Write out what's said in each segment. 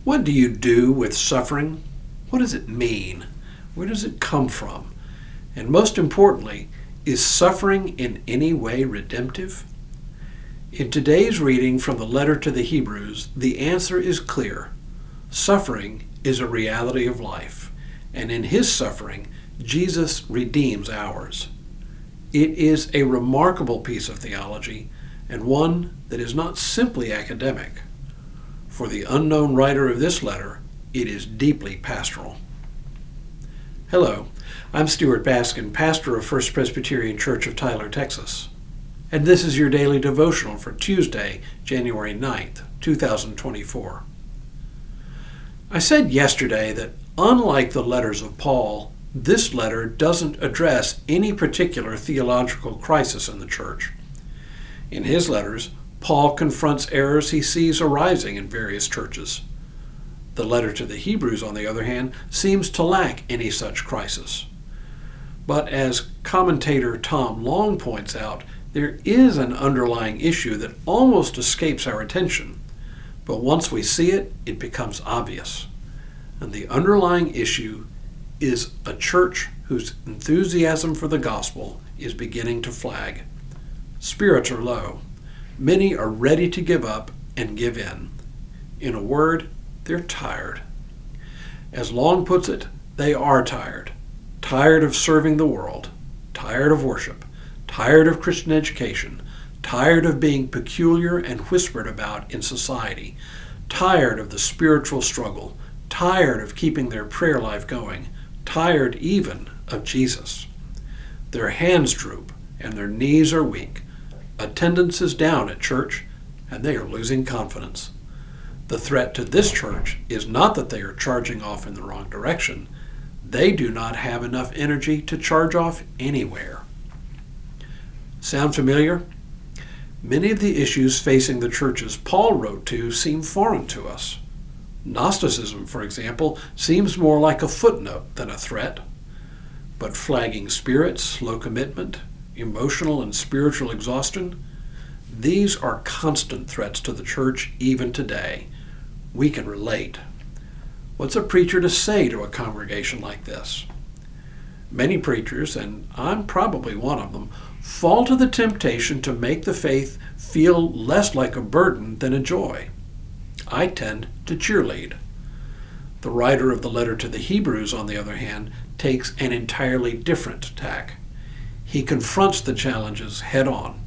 What do you do with suffering? What does it mean? Where does it come from? And most importantly, is suffering in any way redemptive? In today's reading from the letter to the Hebrews, the answer is clear. Suffering is a reality of life, and in his suffering, Jesus redeems ours. It is a remarkable piece of theology, and one that is not simply academic. For the unknown writer of this letter, it is deeply pastoral. Hello, I'm Stuart Baskin, pastor of First Presbyterian Church of Tyler, Texas. And this is your daily devotional for Tuesday, January 9th, 2024. I said yesterday that unlike the letters of Paul, this letter doesn't address any particular theological crisis in the church. In his letters, Paul confronts errors he sees arising in various churches. The letter to the Hebrews, on the other hand, seems to lack any such crisis. But as commentator Tom Long points out, there is an underlying issue that almost escapes our attention. But once we see it, it becomes obvious. And the underlying issue is a church whose enthusiasm for the gospel is beginning to flag. Spirits are low. Many are ready to give up and give in. In a word, they're tired. As Long puts it, they are tired. Tired of serving the world. Tired of worship. Tired of Christian education. Tired of being peculiar and whispered about in society. Tired of the spiritual struggle. Tired of keeping their prayer life going. Tired even of Jesus. Their hands droop and their knees are weak. Attendance is down at church, and they are losing confidence. The threat to this church is not that they are charging off in the wrong direction. They do not have enough energy to charge off anywhere. Sound familiar? Many of the issues facing the churches Paul wrote to seem foreign to us. Gnosticism, for example, seems more like a footnote than a threat. But flagging spirits, low commitment, emotional and spiritual exhaustion, these are constant threats to the church even today. We can relate. What's a preacher to say to a congregation like this? Many preachers, and I'm probably one of them, fall to the temptation to make the faith feel less like a burden than a joy. I tend to cheerlead. The writer of the letter to the Hebrews, on the other hand, takes an entirely different tack. He confronts the challenges head on.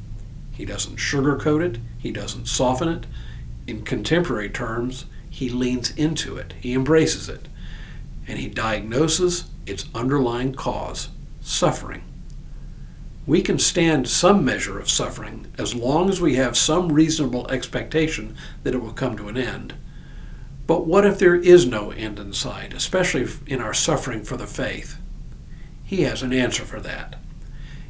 He doesn't sugarcoat it. He doesn't soften it. In contemporary terms, he leans into it. He embraces it. And he diagnoses its underlying cause, suffering. We can stand some measure of suffering as long as we have some reasonable expectation that it will come to an end. But what if there is no end in sight, especially in our suffering for the faith? He has an answer for that.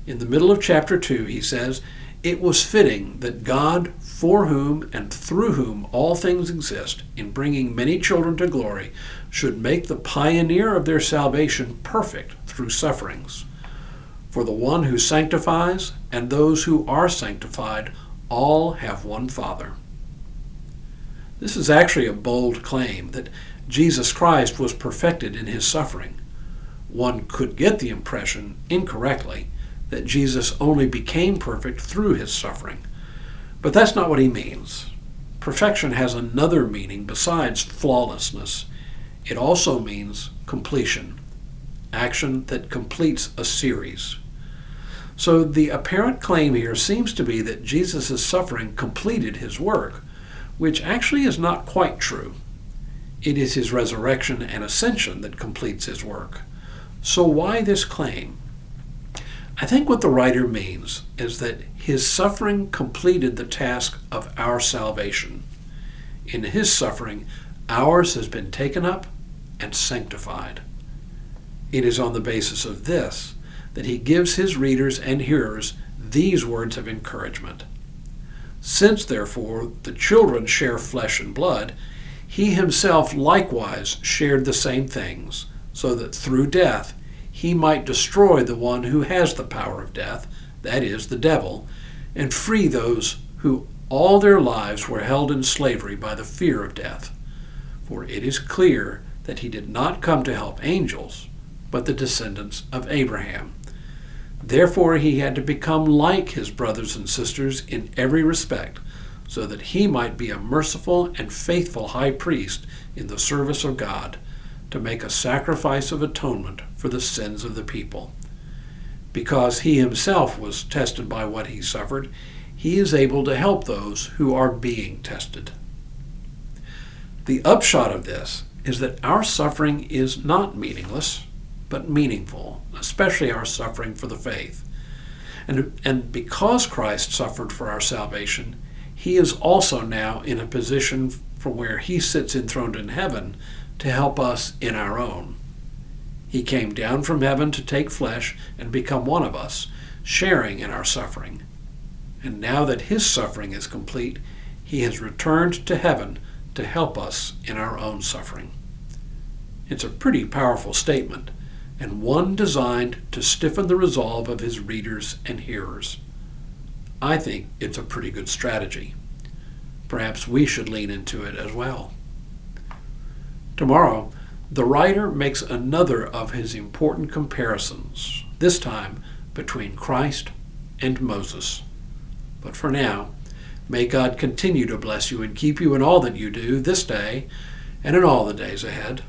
In the middle of chapter 2, he says, "It was fitting that God, for whom and through whom all things exist, in bringing many children to glory, should make the pioneer of their salvation perfect through sufferings. For the one who sanctifies and those who are sanctified all have one Father." This is actually a bold claim that Jesus Christ was perfected in his suffering. One could get the impression, incorrectly, that Jesus only became perfect through his suffering. But that's not what he means. Perfection has another meaning besides flawlessness. It also means completion, action that completes a series. So the apparent claim here seems to be that Jesus' suffering completed his work, which actually is not quite true. It is his resurrection and ascension that completes his work. So why this claim? I think what the writer means is that his suffering completed the task of our salvation. In his suffering, ours has been taken up and sanctified. It is on the basis of this that he gives his readers and hearers these words of encouragement. "Since, therefore, the children share flesh and blood, he himself likewise shared the same things, so that through death he might destroy the one who has the power of death, that is, the devil, and free those who all their lives were held in slavery by the fear of death. For it is clear that he did not come to help angels, but the descendants of Abraham. Therefore he had to become like his brothers and sisters in every respect, so that he might be a merciful and faithful high priest in the service of God, to make a sacrifice of atonement for the sins of the people. Because he himself was tested by what he suffered, he is able to help those who are being tested. The upshot of this is that our suffering is not meaningless, but meaningful, especially our suffering for the faith. And because Christ suffered for our salvation, he is also now in a position from where he sits enthroned in heaven to help us in our own. He came down from heaven to take flesh and become one of us, sharing in our suffering. And now that his suffering is complete, he has returned to heaven to help us in our own suffering. It's a pretty powerful statement, and one designed to stiffen the resolve of his readers and hearers. I think it's a pretty good strategy. Perhaps we should lean into it as well. Tomorrow, the writer makes another of his important comparisons, this time between Christ and Moses. But for now, may God continue to bless you and keep you in all that you do this day and in all the days ahead.